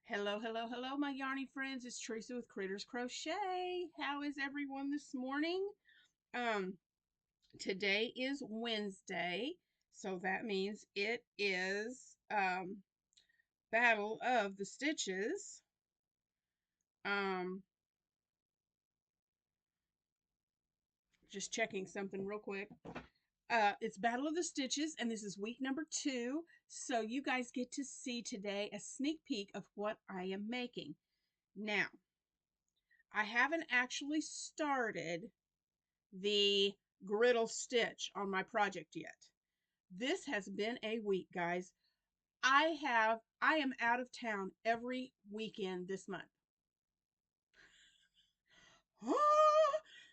Hello, hello, hello, my yarny friends. It's Teresa with Critters Crochet. How is everyone this morning? Um, Today is Wednesday, so that means it is Battle of the Stitches. Um, just checking something real quick. It's Battle of the Stitches, and this is week number 2. So you guys get to see today a sneak peek of what I am making. Now, I haven't actually started the Griddle Stitch on my project yet. This has been a week, guys. I am out of town every weekend this month.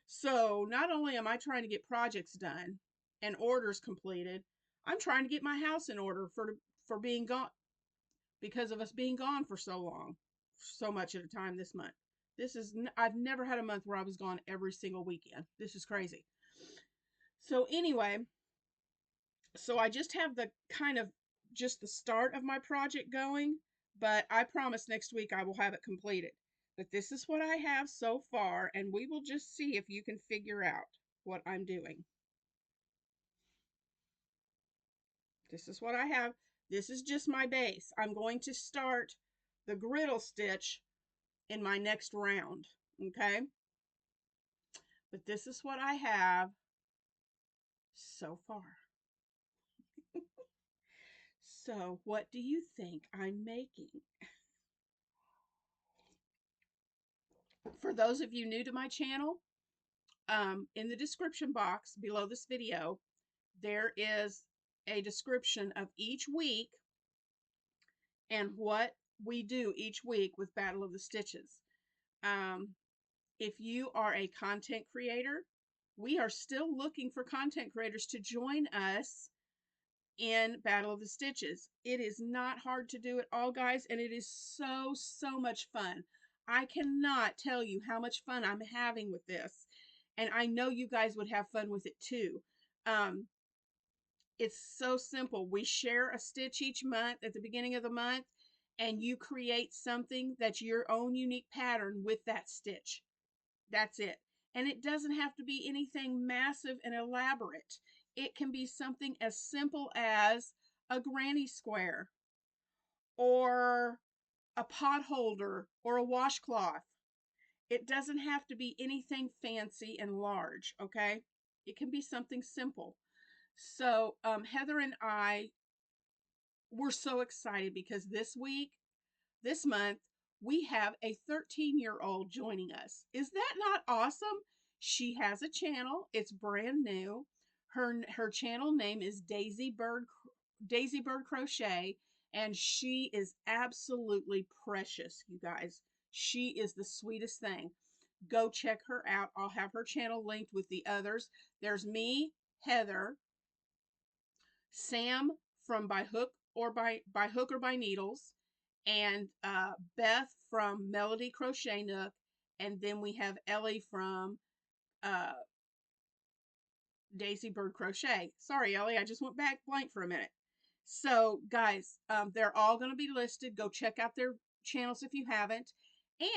So not only am I trying to get projects done and orders completed, I'm trying to get my house in order for being gone because of us being gone for so long, so much at a time this month. I've never had a month where I was gone every single weekend. This is crazy. So anyway, so I just have the kind of just the start of my project going, but I promise next week I will have it completed. But this is what I have so far, and we will just see if you can figure out what I'm doing. This is what I have. This is just my base. I'm going to start the griddle stitch in my next round, okay? But this is what I have so far. So, what do you think I'm making? For those of you new to my channel, in the description box below this video, there is a description of each week and what we do each week with Battle of the Stitches. Um, if you are a content creator, we are still looking for content creators to join us in Battle of the Stitches. It is not hard to do at all, guys, and it is so much fun. I cannot tell you how much fun I'm having with this, and I know you guys would have fun with it too. Um, it's so simple. We share a stitch each month at the beginning of the month, and you create something that's your own unique pattern with that stitch. That's it. And it doesn't have to be anything massive and elaborate. It can be something as simple as a granny square or a pot holder or a washcloth. It doesn't have to be anything fancy and large, okay? It can be something simple. So, Heather and I were so excited because this month, we have a 13-year-old joining us. Is that not awesome? She has a channel. It's brand new. Her channel name is Daisy Bird Crochet, and she is absolutely precious, you guys. She is the sweetest thing. Go check her out. I'll have her channel linked with the others. There's me, Heather, Sam from by Hook or by Needles, and Beth from Melody Crochet Nook, and then we have Ellie from uh, Daisy Bird Crochet. Sorry, Ellie, I just went back blank for a minute. So, guys, they're all going to be listed. Go check out their channels if you haven't.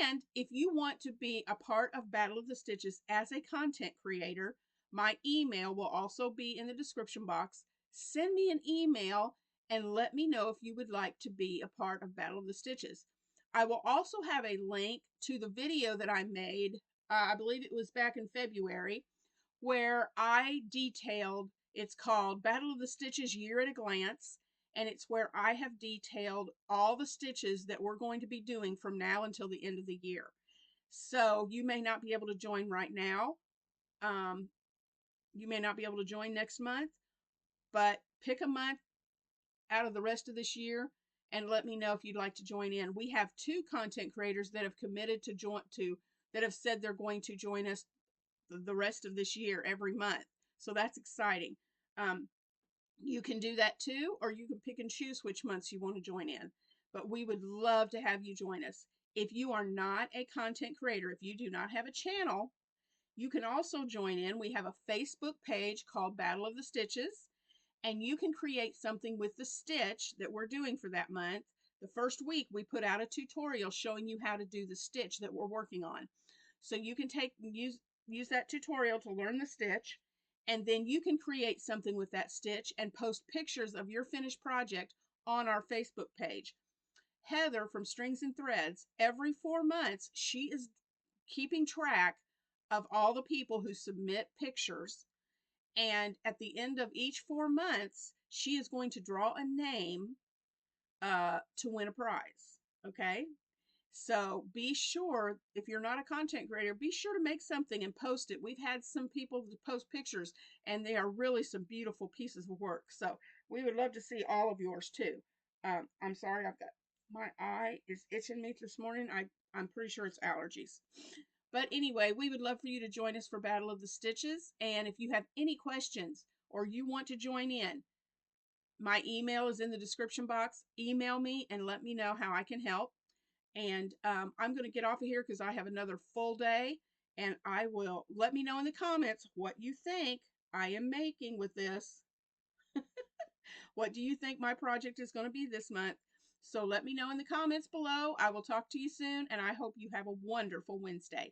And if you want to be a part of Battle of the Stitches as a content creator, my email will also be in the description box. Send me an email and let me know if you would like to be a part of Battle of the Stitches. I will also have a link to the video that I made, I believe it was back in February, where I detailed, it's called Battle of the Stitches Year at a Glance, and it's where I have detailed all the stitches that we're going to be doing from now until the end of the year. So you may not be able to join right now. Um, you may not be able to join next month, but pick a month out of the rest of this year and let me know if you'd like to join in. We have 2 content creators that have committed to that have said they're going to join us the rest of this year every month. So that's exciting. Um, you can do that too, or you can pick and choose which months you want to join in. But we would love to have you join us. If you are not a content creator, if you do not have a channel, you can also join in. We have a Facebook page called Battle of the Stitches, and you can create something with the stitch that we're doing for that month The first week we put out a tutorial showing you how to do the stitch that we're working on. So you can use that tutorial to learn the stitch, and then you can create something with that stitch and post pictures of your finished project on our Facebook page. Heather from Strings and Threads, every 4 months, she is keeping track of all the people who submit pictures. And at the end of each 4 months, she is going to draw a name to win a prize. Okay. So be sure, if you're not a content creator, be sure to make something and post it. We've had some people post pictures, and they are really some beautiful pieces of work. So we would love to see all of yours too. I'm sorry, my eye is itching me this morning. I'm pretty sure it's allergies. But anyway, we would love for you to join us for Battle of the Stitches. And if you have any questions or you want to join in, my email is in the description box. Email me and let me know how I can help. And I'm going to get off of here because I have another full day. And I will let me know in the comments what you think I am making with this. What do you think my project is going to be this month? So let me know in the comments below. I will talk to you soon, and I hope you have a wonderful Wednesday.